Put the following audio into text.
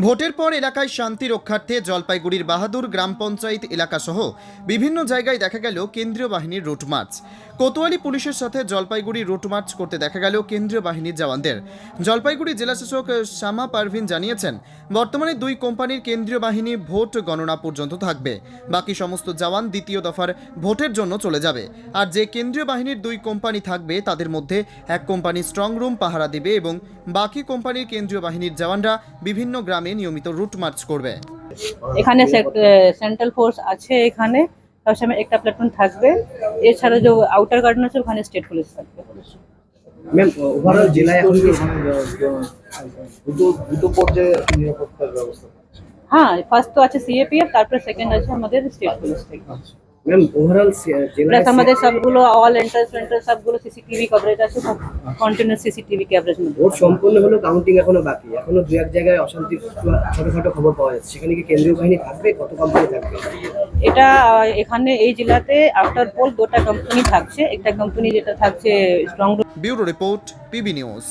ভোটের পর এলাকায় শান্তি রক্ষার্থে জলপাইগুড়ির বাহাদুর গ্রাম পঞ্চায়েত এলাকাসহ বিভিন্ন জায়গায় দেখা গেল কেন্দ্রীয় বাহিনীর রুট মার্চ। কোতোয়ালি পুলিশের সাথে জলপাইগুড়ি রুট মার্চ করতে দেখা গেল কেন্দ্রীয় বাহিনীর জওয়ানদের। জলপাইগুড়ি জেলাশাসক শামা পারভিন জানিয়েছেন, বর্তমানে দুই কোম্পানির কেন্দ্রীয় বাহিনী ভোট গণনা পর্যন্ত থাকবে, বাকি সমস্ত জওয়ান দ্বিতীয় দফার ভোটের জন্য চলে যাবে। আর যে কেন্দ্রীয় বাহিনীর দুই কোম্পানি থাকবে তাদের মধ্যে এক কোম্পানি স্ট্রং রুম পাহারা দেবে এবং বাকি কোম্পানির কেন্দ্রীয় বাহিনীর জওয়ানরা বিভিন্ন গ্রামে নিয়মিত রুট মার্চ করবে। এখানে সেন্ট্রাল ফোর্স আছে, এখানে সবসময় একটা প্ল্যাটুন থাকবে। এছাড়া যে আউটার গার্ডেন আছে ওখানে স্টেট পুলিশ থাকবে। ম্যাম, ওভারঅল জেলায় এখন কি দুটো পর্যায়ে নিরাপত্তার ব্যবস্থা? হ্যাঁ, ফার্স্ট তো আছে সিএপিএফ, তারপরে সেকেন্ড আছে আমাদের স্টেট পুলিশ থেকে। ম্যাম, ওভারঅল জেলায় প্লাস আমাদের সবগুলো অল এন্ট্রান্স সবগুলো সিসিটিভি কভারেজ আছে, সব কন্টিনিউয়াস সিসিটিভি কভারেজ মধ্যে। ভোট সম্পূর্ণ হলো, কাউন্টিং এখনো বাকি, এখনো দু এক জায়গায় অশান্তির ছোটখাটো খবর পাওয়া যাচ্ছে। সেখানে কি কেন্দ্রীয় বাহিনী থাকবে? কত কোম্পানি থাকবে? এটা এখানে এই জেলাতে আফটার পোল দুটো কোম্পানি থাকছে। একটা কোম্পানি যেটা থাকছে strong. Bureau report, PB news.